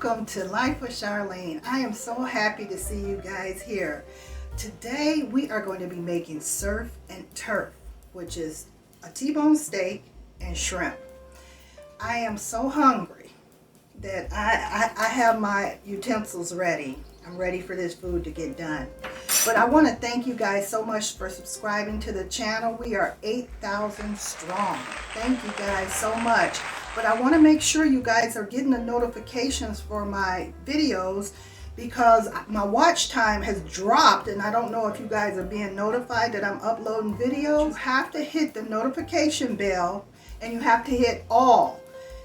welcome to Life with Charlene. I am so happy to see you guys here. Today we are going to be making surf and turf, which is a T-bone steak and shrimp. I am so hungry that I have my utensils ready. I'm ready for this food to get done. But I want to thank you guys so much for subscribing to the channel. We are 8,000 strong. Thank you guys so much. But I want to make sure you guys are getting the notifications for my videos because my watch time has dropped and I don't know if you guys are being notified that I'm uploading videos. You have to hit the notification bell and you have to hit all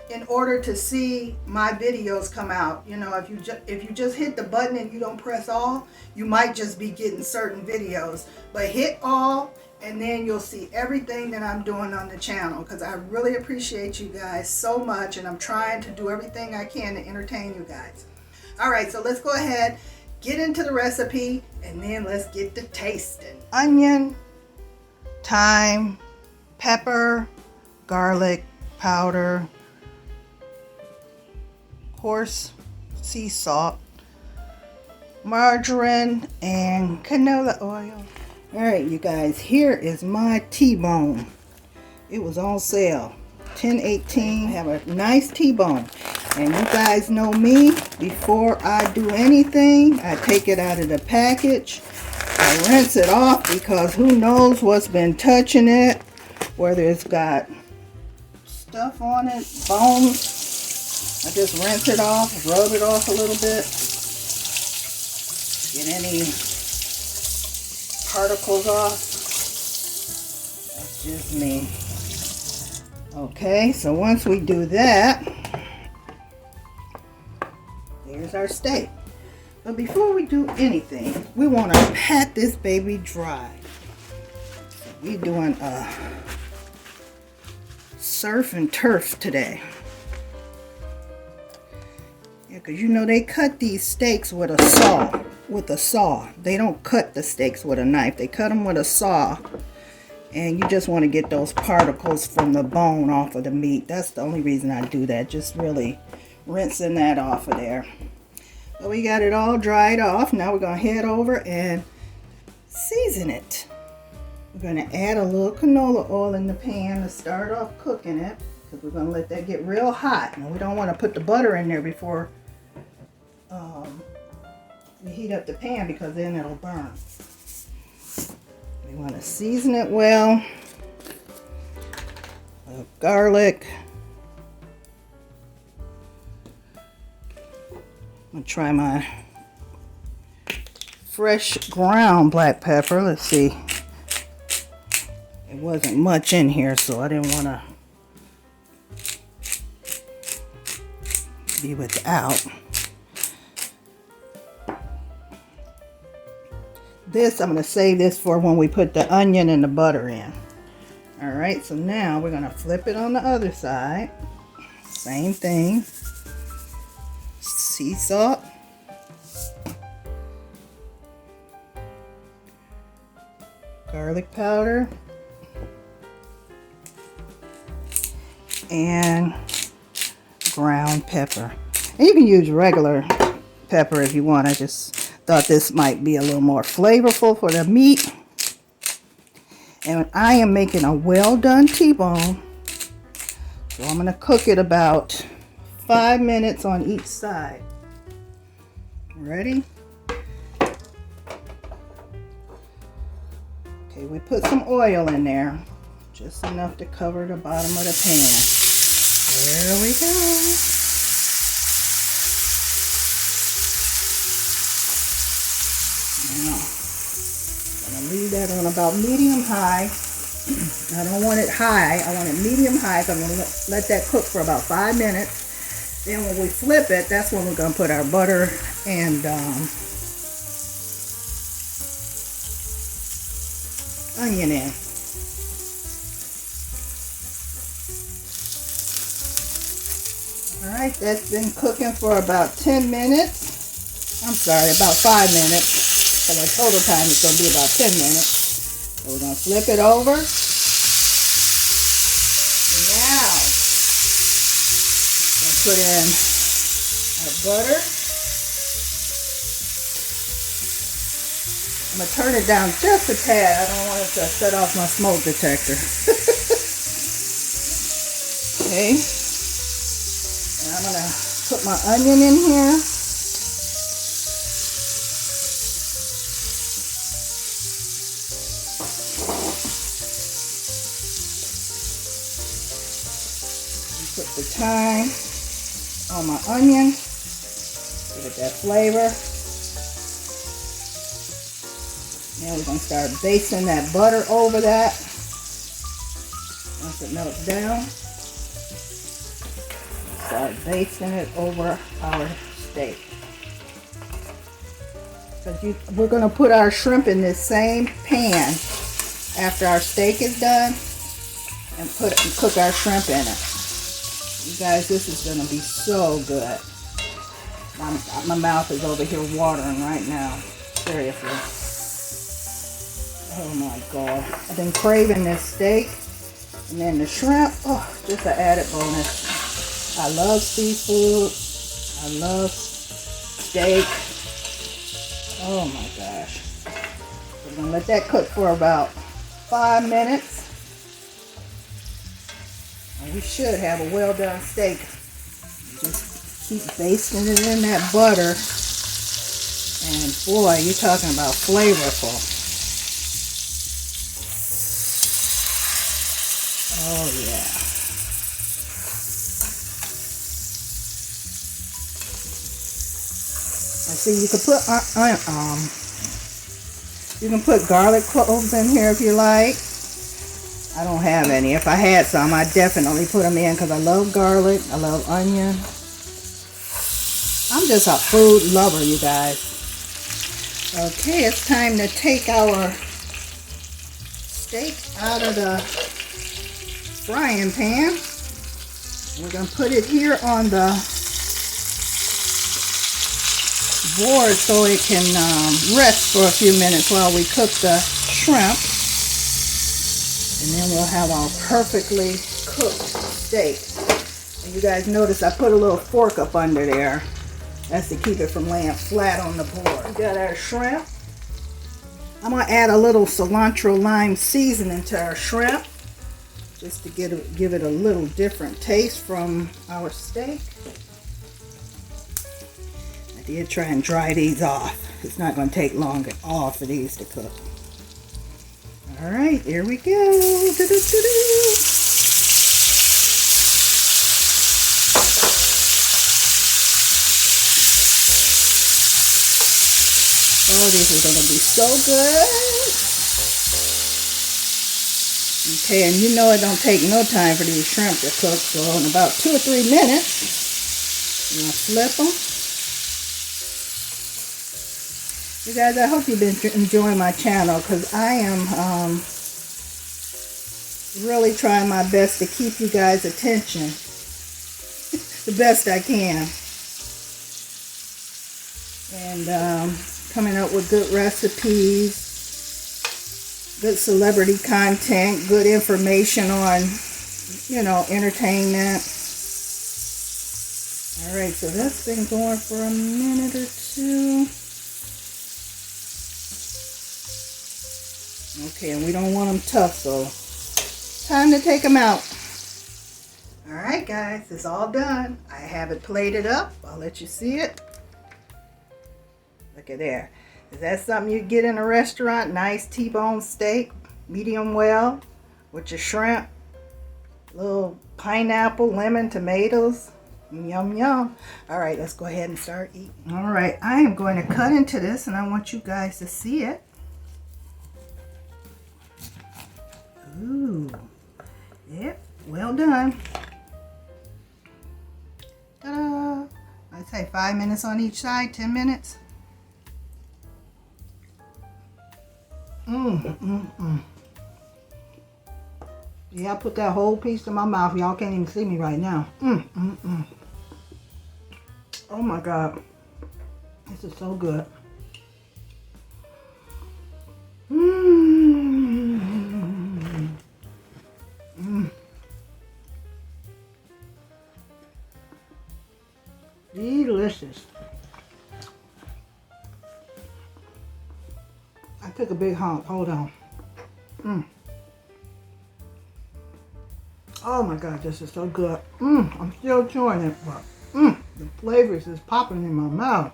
in order to see my videos come out. You know, if you just hit the button and you don't press all, you might just be getting certain videos. But hit all and then you'll see everything that I'm doing on the channel, because I really appreciate you guys so much and I'm trying to do everything I can to entertain you guys. Alright, so let's go ahead, get into the recipe, and then let's get to tasting. Onion, thyme, pepper, garlic powder, coarse sea salt, margarine, and canola oil. Alright, you guys, here is my T-bone. It was on sale, $10.18. I have a nice T-bone. And you guys know me, before I do anything, I take it out of the package. I rinse it off because who knows what's been touching it, whether it's got stuff on it, bones. I just rinse it off, rub it off a little bit. Get any particles off. That's just me. Okay, so once we do that, there's our steak. But before we do anything, we want to pat this baby dry. So we're doing a surf and turf today. Yeah, because you know they cut these steaks with a saw. They don't cut the steaks with a knife. They cut them with a saw. And you just want to get those particles from the bone off of the meat. That's the only reason I do that. Just really rinsing that off of there. So we got it all dried off. Now we're going to head over and season it. We're going to add a little canola oil in the pan to start off cooking it, because we're going to let that get real hot. And we don't want to put the butter in there before we heat up the pan, because then it'll burn. We want to season it well. Garlic. I'm going to try my fresh ground black pepper. Let's see. It wasn't much in here, so I didn't want to be without. This, I'm going to save this for when we put the onion and the butter in. Alright, so now we're going to flip it on the other side. Same thing. Sea salt. Garlic powder. And ground pepper. And you can use regular pepper if you want. I just thought this might be a little more flavorful for the meat. And I am making a well done T-bone. So I'm going to cook it about 5 minutes on each side. Ready? Okay, we put some oil in there. Just enough to cover the bottom of the pan. There we go. Now, I'm going to leave that on about medium high. I don't want it high. I want it medium high. So I'm going to let that cook for about 5 minutes. Then when we flip it, that's when we're going to put our butter and onion in. Alright, that's been cooking for about 10 minutes. I'm sorry, about 5 minutes. So my total time is going to be about 10 minutes. So we're going to flip it over. Now, we're going to put in of butter. I'm going to turn it down just a tad. I don't want it to set off my smoke detector. Okay. And I'm going to put my onion in here. Put the thyme on my onion, give it that flavor. Now we're going to start basting that butter over that. Once it melts down, start basting it over our steak. Because we're going to put our shrimp in this same pan after our steak is done and cook our shrimp in it. You guys, this is going to be so good. My mouth is over here watering right now. Seriously. Oh my God. I've been craving this steak. And then the shrimp. Oh, just an added bonus. I love seafood. I love steak. Oh my gosh. We're going to let that cook for about 5 minutes. We should have a well done steak. Just keep basting it in that butter. And boy, you're talking about flavorful. Oh yeah. And see, you can put garlic cloves in here if you like. I don't have any. If I had some, I'd definitely put them in because I love garlic. I love onion. I'm just a food lover, you guys. Okay, it's time to take our steak out of the frying pan. We're going to put it here on the board so it can rest for a few minutes while we cook the shrimp. And then we'll have our perfectly cooked steak. And you guys notice I put a little fork up under there. That's to keep it from laying flat on the board. We got our shrimp. I'm going to add a little cilantro lime seasoning to our shrimp. Just to give it a little different taste from our steak. I did try and dry these off. It's not going to take long at all for these to cook. Alright, here we go. Oh, these are going to be so good. Okay, and you know it don't take no time for these shrimp to cook, so in about 2 or 3 minutes, I'm going to flip them. You guys, I hope you've been enjoying my channel because I am really trying my best to keep you guys' attention the best I can. And coming up with good recipes, good celebrity content, good information on, you know, entertainment. Alright, so that's been going for a minute or two. Okay, and we don't want them tough, so time to take them out. Alright guys, it's all done. I have it plated up. I'll let you see it. Look at there. Is that something you get in a restaurant? Nice T-bone steak, medium well, with your shrimp, little pineapple, lemon, tomatoes. Yum, yum. Alright, let's go ahead and start eating. Alright, I am going to cut into this and I want you guys to see it. Ooh, yep, well done. Ta-da! I'd say 5 minutes on each side, 10 minutes. Yeah, I put that whole piece in my mouth. Y'all can't even see me right now. Oh my God. This is so good. Delicious. I took a big hunk. Hold on. Oh my God, this is so good. I'm still chewing it, but the flavors is popping in my mouth.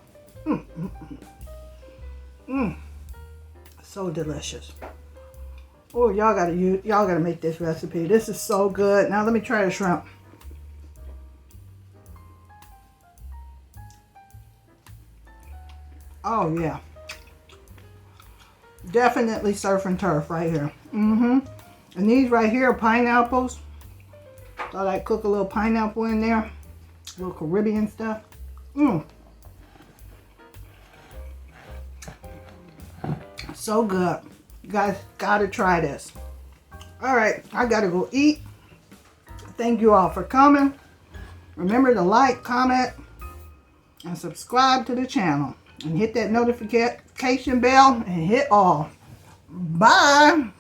So delicious. Oh, y'all gotta make this recipe. This is so good. Now let me try the shrimp. Oh yeah. Definitely surf and turf right here. And these right here are pineapples. Thought I'd cook a little pineapple in there. A little Caribbean stuff. So good. You guys gotta try this. Alright, I gotta go eat. Thank you all for coming. Remember to like, comment, and subscribe to the channel. And hit that notification bell and hit all. Bye.